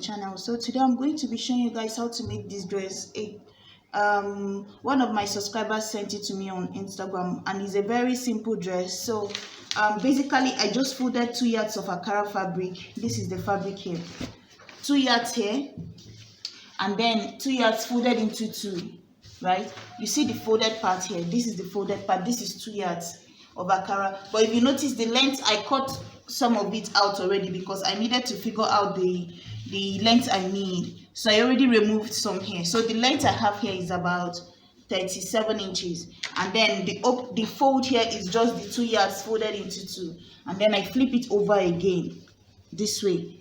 channel. So today I'm going to be showing you guys how to make this dress. One of my subscribers sent it to me on Instagram, and it's a very simple dress. So basically I just folded 2 yards of Akara fabric. This is the fabric here, 2 yards here, and then 2 yards folded into two, right? You see the folded part here. This is the folded part. This is 2 yards of Akara. But if you notice the length, I cut some of it out already because I needed to figure out the length I need. So I already removed some here. So the length I have here is about 37 inches, and then the fold here is just the 2 yards folded into two, and then I flip it over again this way.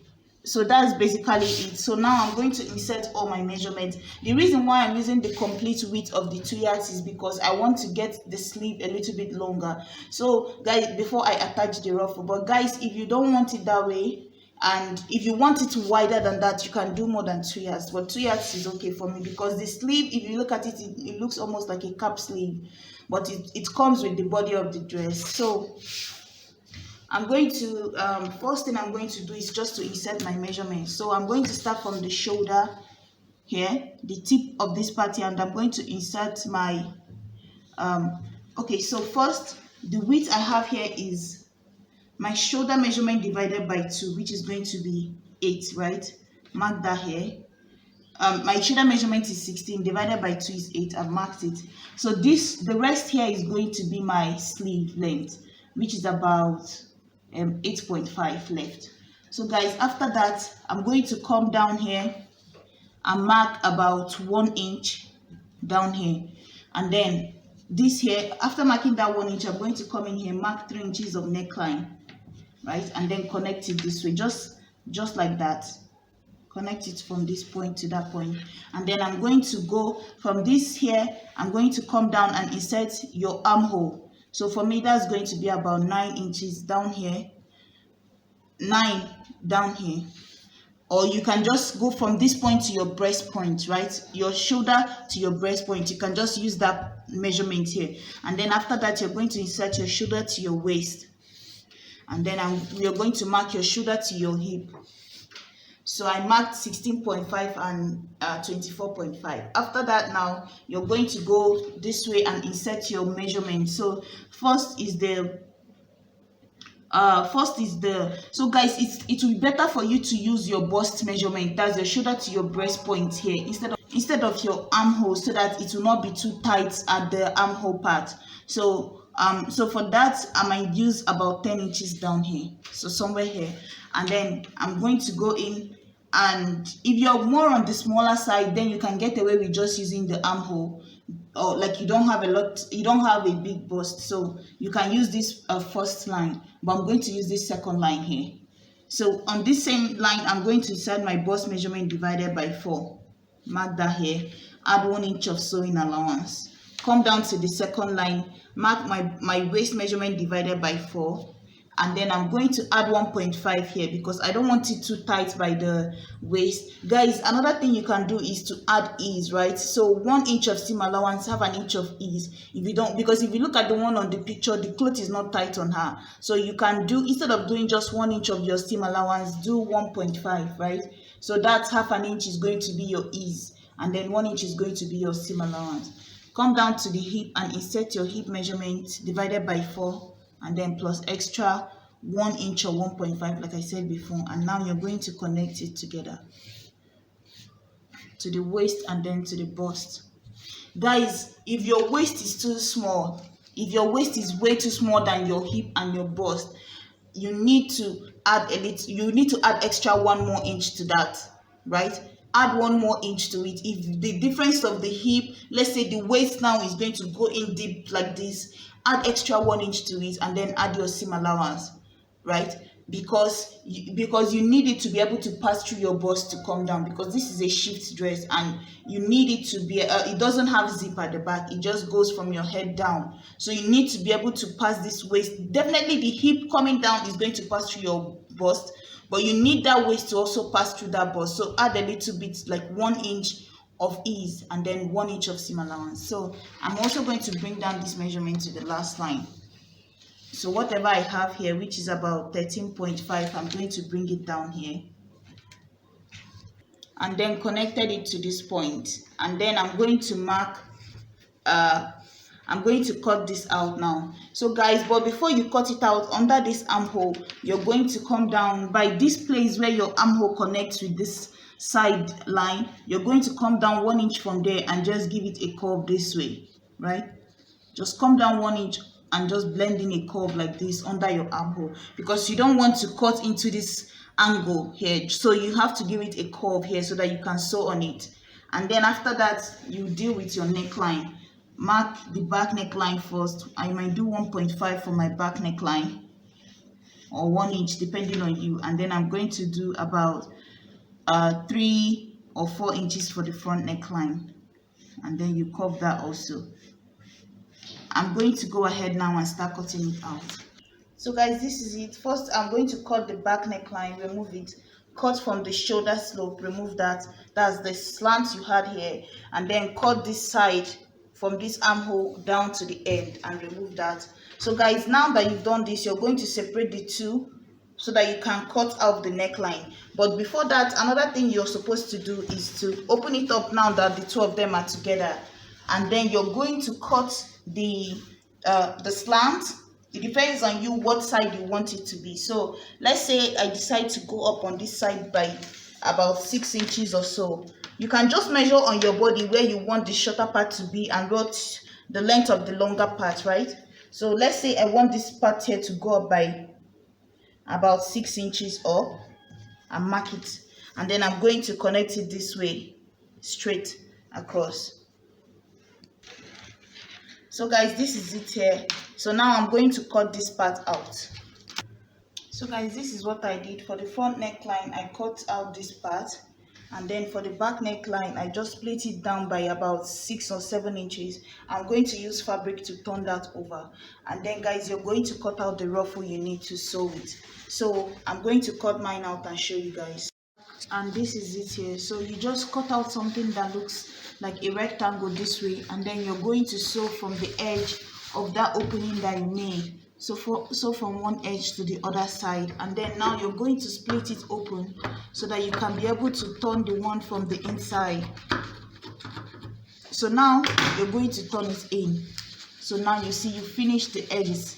So that's basically it. So now I'm going to insert all my measurements. The reason why I'm using the complete width of the 2 yards is because I want to get the sleeve a little bit longer. So guys, before I attach the ruffle, but guys, if you don't want it that way, and if you want it wider than that, you can do more than 2 yards. But 2 yards is okay for me because the sleeve, if you look at it, it looks almost like a cap sleeve, but it comes with the body of the dress. So I'm going to first thing I'm going to do is just to insert my measurements. So I'm going to start from the shoulder here, the tip of this part here, and I'm going to insert my okay. So first, the width I have here is my shoulder measurement divided by 2, which is going to be 8, right? Mark that here. My shoulder measurement is 16, divided by 2 is 8. I've marked it. So the rest here is going to be my sleeve length, which is about 8.5 left. So guys, after that, I'm going to come down here and mark about 1 inch down here, and then this here, after marking that 1 inch, I'm going to come in here, mark 3 inches of neckline, right? And then connect it this way, just like that. Connect it from this point to that point, and then I'm going to go from this here. I'm going to come down and insert your armhole. So for me, that's going to be about 9 inches down here, 9 down here. Or you can just go from this point to your breast point, right? Your shoulder to your breast point. You can just use that measurement here. And then after that, you're going to insert your shoulder to your waist. And then you're going to mark your shoulder to your hip. So I marked 16.5 and 24.5. After that, now you're going to go this way and insert your measurement. So first is so guys, it will be better for you to use your bust measurement. That's your shoulder to your breast point here instead of your armhole, so that it will not be too tight at the armhole part. So for that, I might use about 10 inches down here, so somewhere here. And then I'm going to go in, and if you're more on the smaller side, then you can get away with just using the armhole, or like you don't have a big bust, so you can use this first line, but I'm going to use this second line here. So on this same line, I'm going to insert my bust measurement divided by 4. Mark that here, add 1 inch of sewing allowance. Come down to the second line, mark my waist measurement divided by 4, and then I'm going to add 1.5 here because I don't want it too tight by the waist. Guys, another thing you can do is to add ease, right? So 1 inch of seam allowance, have an inch of ease. If you don't, because if you look at the one on the picture, the cloth is not tight on her. So you can do, instead of doing just 1 inch of your seam allowance, do 1.5, right? So that's half an inch is going to be your ease, and then 1 inch is going to be your seam allowance. Come down to the hip and insert your hip measurement divided by 4, and then plus extra 1 inch or 1.5, like I said before. And now you're going to connect it together to the waist and then to the bust. Guys, if your waist is too small, if your waist is way too small than your hip and your bust, you need to add extra 1 more inch to that, right? Add 1 more inch to it. If the difference of the hip, let's say the waist now is going to go in deep like this, add extra 1 inch to it, and then add your seam allowance, right? Because you need it to be able to pass through your bust to come down, because this is a shift dress and you need it to be it doesn't have zip at the back, it just goes from your head down. So you need to be able to pass this waist. Definitely the hip coming down is going to pass through your bust, but you need that waist to also pass through that bust. So add a little bit, like 1 inch of ease, and then 1 inch of seam allowance. So I'm also going to bring down this measurement to the last line. So whatever I have here, which is about 13.5, I'm going to bring it down here. and then connected it to this point, and then I'm going to cut this out now. So guys, but before you cut it out, under this armhole, you're going to come down by this place where your armhole connects with this side line. You're going to come down 1 inch from there and just give it a curve this way, right? Just come down 1 inch and just blend in a curve like this under your armhole, because you don't want to cut into this angle here, so you have to give it a curve here so that you can sew on it. And then after that, you deal with your neckline. Mark the back neckline first. I might do 1.5 for my back neckline, or 1 inch depending on you, and then I'm going to do about 3 or 4 inches for the front neckline, and then you curve that also. I'm going to go ahead now and start cutting it out. So guys, this is it. First, I'm going to cut the back neckline, remove it, cut from the shoulder slope, remove that. That's the slant you had here, and then cut this side from this armhole down to the end and remove that. So guys, now that you've done this, you're going to separate the two so that you can cut out the neckline. But before that, another thing you're supposed to do is to open it up now that the two of them are together, and then you're going to cut the slant. It depends on you what side you want it to be. So let's say I decide to go up on this side by about 6 inches or so. You can just measure on your body where you want the shorter part to be and what the length of the longer part, right? So let's say I want this part here to go up by about 6 inches up, and mark it, and then I'm going to connect it this way straight across. So guys, this is it here. So now I'm going to cut this part out. So guys, this is what I did for the front neckline. I cut out this part, and then for the back neckline, I just split it down by about 6 or 7 inches. I'm going to use fabric to turn that over, and then guys, you're going to cut out the ruffle you need to sew it. So I'm going to cut mine out and show you guys. And this is it here. So you just cut out something that looks like a rectangle this way, and then you're going to sew from the edge of that opening that you made. So from one edge to the other side, and then now you're going to split it open so that you can be able to turn the one from the inside. So now you're going to turn it in. So now you see you finish the edges,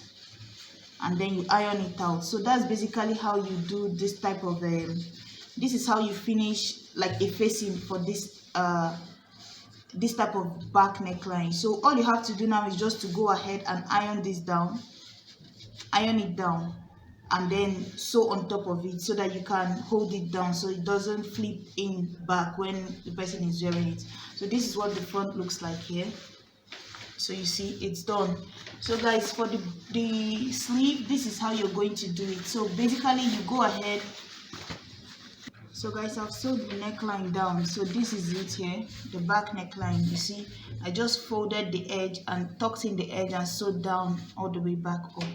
and then you iron it out. So that's basically how you do this type of this is how you finish like a facing for this type of back neckline. So all you have to do now is just to go ahead and iron it down, and then sew on top of it so that you can hold it down so it doesn't flip in back when the person is wearing it. So this is what the front looks like here. So you see it's done. So guys, for the sleeve, this is how you're going to do it. So basically you go ahead. So guys, I've sewed the neckline down. So this is it here, the back neckline. You see, I just folded the edge and tucked in the edge and sewed down all the way back up.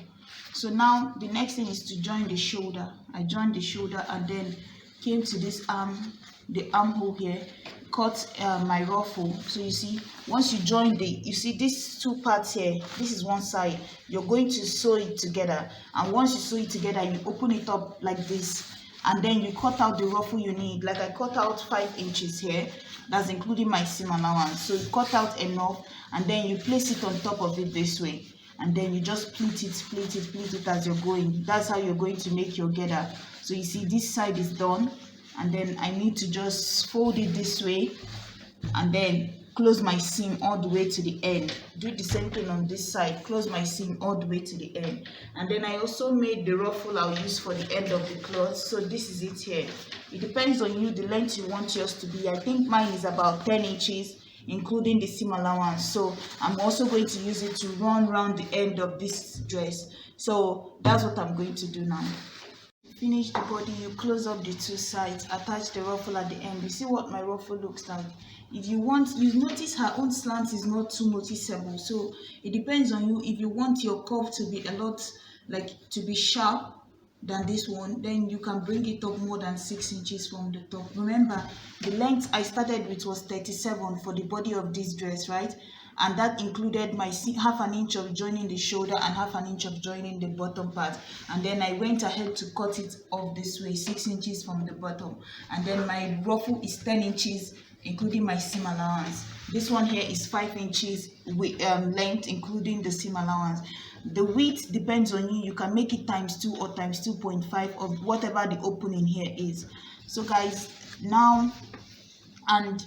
So now the next thing is to join the shoulder. I joined the shoulder and then came to this the armhole here, cut my ruffle. So you see, once you join you see these two parts here, this is one side, you're going to sew it together, and once you sew it together, you open it up like this, and then you cut out the ruffle you need. Like I cut out 5 inches here, that's including my seam allowance. So you cut out enough, and then you place it on top of it this way, and then you just pleat it as you're going. That's how you're going to make your gather. So you see this side is done, and then I need to just fold it this way and then close my seam all the way to the end. Do the same thing on this side, close my seam all the way to the end. And then I also made the ruffle I'll use for the end of the cloth. So this is it here. It depends on you, the length you want yours to be. I think mine is about 10 inches including the seam allowance. So I'm also going to use it to run around the end of this dress. So that's what I'm going to do now. Finish the body, you close up the two sides, attach the ruffle at the end. You see what my ruffle looks like. If you want, you notice her own slant is not too noticeable, so it depends on you. If you want your curve to be a lot, like to be sharp than this one, then you can bring it up more than 6 inches from the top. Remember, the length I started with was 37 for the body of this dress, right? and that included my half an inch of joining the shoulder and half an inch of joining the bottom part. And then I went ahead to cut it off this way, 6 inches from the bottom. And then my ruffle is 10 inches including my seam allowance. This one here is 5 inches with length including the seam allowance. The width depends on you. You can make it ×2 or ×2.5 of whatever the opening here is. So guys, now, and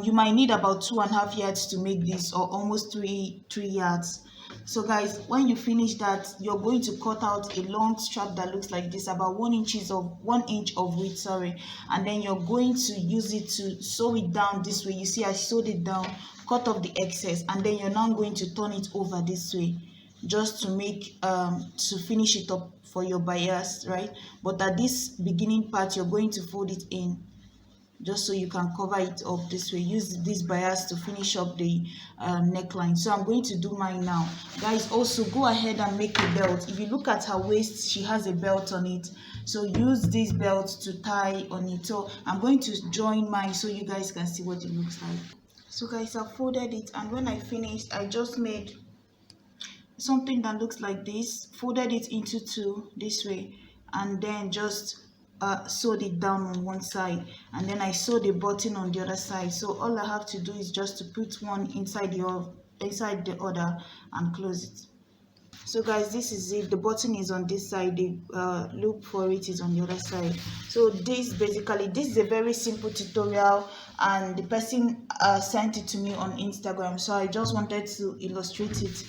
you might need about 2.5 yards to make this, or almost 3 yards. So guys, when you finish that, you're going to cut out a long strap that looks like this, about 1 inch of width, sorry, and then you're going to use it to sew it down this way. You see I sewed it down, cut off the excess, and then you're now going to turn it over this way, just to make to finish it up for your bias, right? But at this beginning part, you're going to fold it in just so you can cover it up this way. Use this bias to finish up the neckline. So I'm going to do mine now. Guys, also go ahead and make a belt. If you look at her waist, she has a belt on it, so use this belt to tie on it. So I'm going to join mine so you guys can see what it looks like. So guys, I folded it, and when I finished, I just made something that looks like this, folded it into 2 this way, and then just sewed it down on one side, and then I sewed a button on the other side. So all I have to do is just to put one inside the other and close it. So guys, this is it. The button is on this side, the loop for it is on the other side. So this is a very simple tutorial, and the person sent it to me on Instagram, so I just wanted to illustrate it.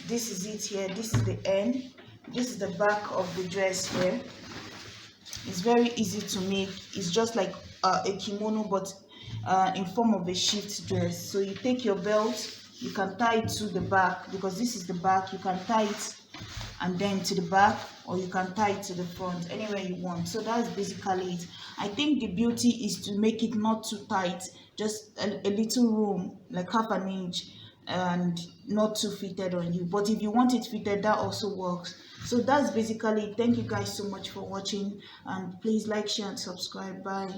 This is it here. This is the end. This is the back of the dress here. It's very easy to make. It's just like a kimono, but in form of a shift dress. So you take your belt, you can tie it to the back, because this is the back. You can tie it and then to the back, or you can tie it to the front, anywhere you want. So that's basically it. I think the beauty is to make it not too tight, just a little room, like half an inch, and not too fitted on you. But if you want it fitted, that also works. So that's basically it. Thank you guys so much for watching, and please like, share, and subscribe. Bye.